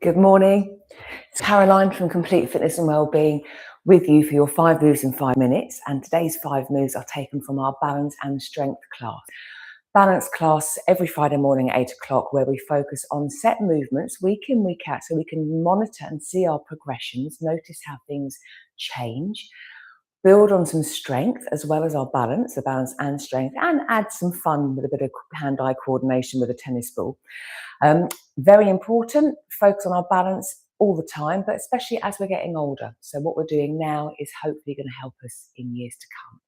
Good morning. It's Caroline from Complete Fitness and Wellbeing with you for your 5 moves in 5 minutes. And today's 5 moves are taken from our balance and strength class. Balance class every Friday morning at 8 o'clock, where we focus on set movements week in, week out, so we can monitor and see our progressions, notice how things change, build on some strength as well as our balance, the balance and strength, and add some fun with a bit of hand-eye coordination with a tennis ball. Very important, focus on our balance all the time, but especially as we're getting older. So what we're doing now is hopefully going to help us in years to come.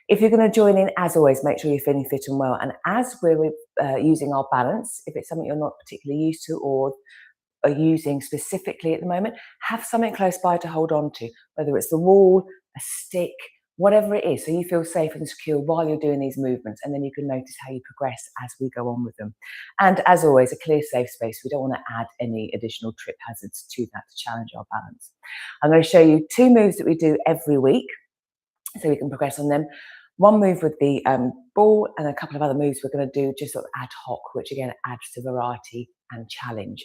If you're going to join in, as always, make sure you're feeling fit and well. And as we're using our balance, if it's something you're not particularly used to or are using specifically at the moment, have something close by to hold on to, whether it's the wall, a stick, whatever it is, so you feel safe and secure while you're doing these movements, and then you can notice how you progress as we go on with them. And as always, a clear, safe space. We don't want to add any additional trip hazards to that to challenge our balance. I'm going to show you 2 moves that we do every week so we can progress on them. One move with the ball and a couple of other moves we're going to do just sort of ad hoc, which again adds to variety and challenge.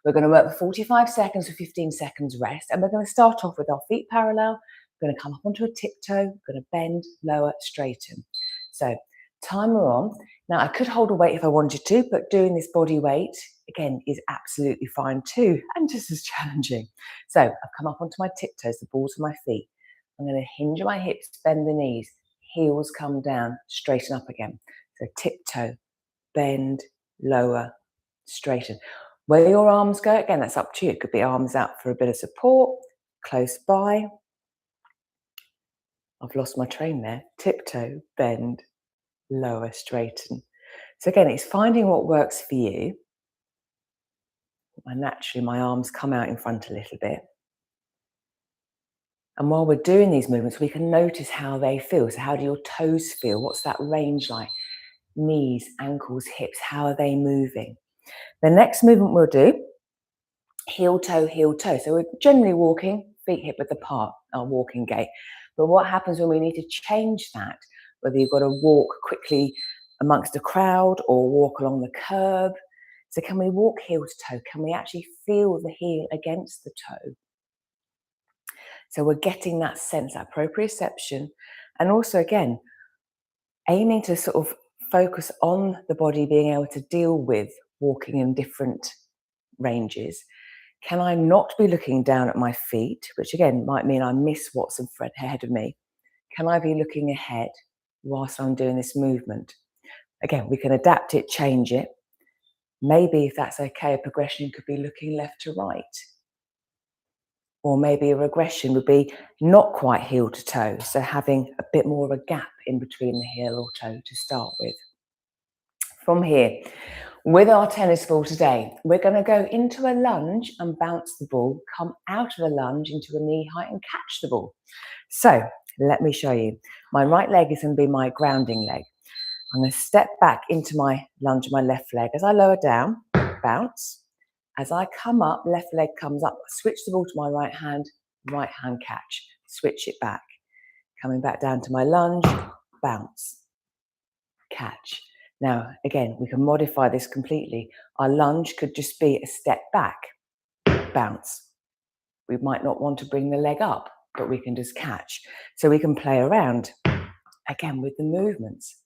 We're going to work for 45 seconds with 15 seconds rest, and we're going to start off with our feet parallel. We're going to come up onto a tiptoe, we're going to bend, lower, straighten. So timer on. Now I could hold a weight if I wanted to, but doing this body weight again is absolutely fine too, and just as challenging. So I've come up onto my tiptoes, the balls of my feet. I'm going to hinge my hips, bend the knees, heels come down, straighten up again. So tiptoe, bend, lower, straighten. Where your arms go, again, that's up to you. It could be arms out for a bit of support, close by. I've lost my train there. Tiptoe, bend, lower, straighten. So again, it's finding what works for you. And naturally, my arms come out in front a little bit. And while we're doing these movements, we can notice how they feel. So how do your toes feel? What's that range like? Knees, ankles, hips, how are they moving? The next movement we'll do, heel, toe, heel, toe. So we're generally walking, feet hip width apart, our walking gait. But what happens when we need to change that? Whether you've got to walk quickly amongst a crowd or walk along the curb. So can we walk heel to toe? Can we actually feel the heel against the toe? So we're getting that sense, that proprioception, and also again, aiming to sort of focus on the body being able to deal with walking in different ranges. Can I not be looking down at my feet, which again might mean I miss what's ahead of me? Can I be looking ahead whilst I'm doing this movement? Again, we can adapt it, change it. Maybe if that's okay, a progression could be looking left to right. Or maybe a regression would be not quite heel to toe, so having a bit more of a gap in between the heel or toe to start with. From here, with our tennis ball today, we're going to go into a lunge and bounce the ball, come out of a lunge into a knee height and catch the ball. So let me show you. My right leg is going to be my grounding leg. I'm going to step back into my lunge, my left leg. As I lower down, bounce. As I come up, left leg comes up, switch the ball to my right hand catch, switch it back. Coming back down to my lunge, bounce, catch. Now, again, we can modify this completely. Our lunge could just be a step back, bounce. We might not want to bring the leg up, but we can just catch. So we can play around, again, with the movements.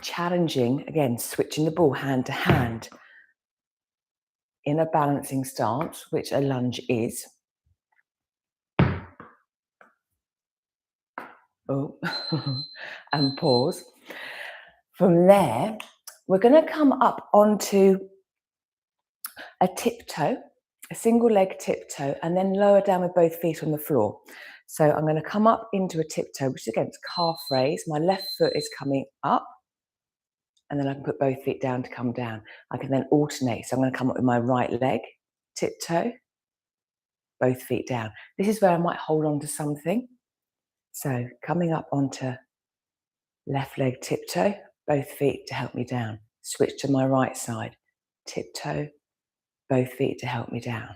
Challenging, again, switching the ball hand to hand in a balancing stance, which a lunge is. Oh, and pause. From there, we're going to come up onto a tiptoe, a single leg tiptoe, and then lower down with both feet on the floor. So I'm going to come up into a tiptoe, which again is calf raise. My left foot is coming up, and then I can put both feet down to come down. I can then alternate. So I'm going to come up with my right leg, tiptoe, both feet down. This is where I might hold on to something. So coming up onto left leg tiptoe, both feet to help me down. Switch to my right side, tiptoe, both feet to help me down.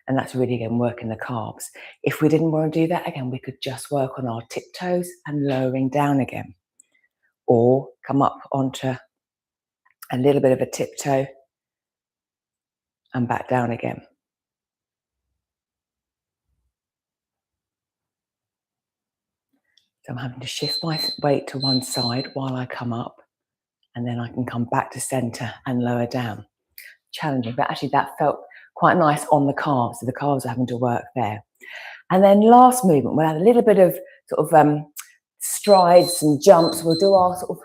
And that's really, again, working the calves. If we didn't want to do that, again, we could just work on our tiptoes and lowering down again. Or come up onto a little bit of a tiptoe and back down again. So I'm having to shift my weight to one side while I come up, and then I can come back to center and lower down. Challenging, but actually that felt quite nice on the calves, so the calves are having to work there. And then last movement, we'll have a little bit of sort of strides and jumps. We'll do our sort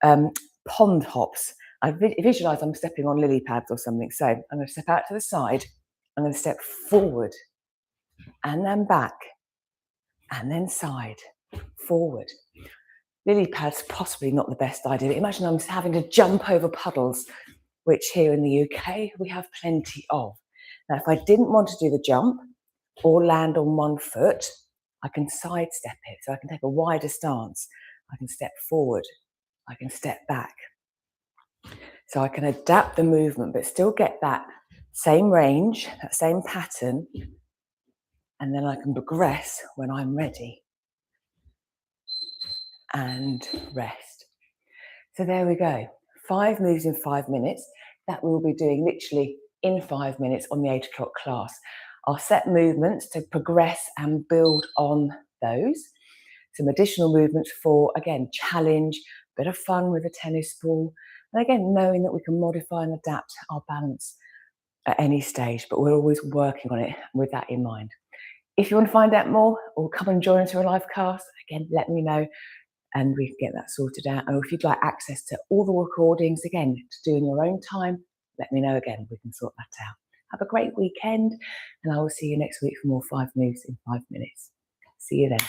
of pond hops. I visualize I'm stepping on lily pads or something. So I'm going to step out to the side. I'm going to step forward and then back and then side, forward. Lily pads, possibly not the best idea. Imagine I'm having to jump over puddles, which here in the UK we have plenty of. Now, if I didn't want to do the jump or land on one foot, I can sidestep it. So I can take a wider stance. I can step forward. I can step back. So I can adapt the movement, but still get that same range, that same pattern, and then I can progress when I'm ready. And rest. So there we go. 5 moves in 5 minutes. That we'll be doing literally in 5 minutes on the 8 o'clock class. I'll set movements to progress and build on those. Some additional movements for, again, challenge, bit of fun with a tennis ball. And again, knowing that we can modify and adapt our balance at any stage, but we're always working on it with that in mind. If you want to find out more or come and join us for a live class, again, let me know and we can get that sorted out. And if you'd like access to all the recordings, again, to do in your own time, let me know again. We can sort that out. Have a great weekend, and I will see you next week for more 5 moves in 5 minutes. See you then.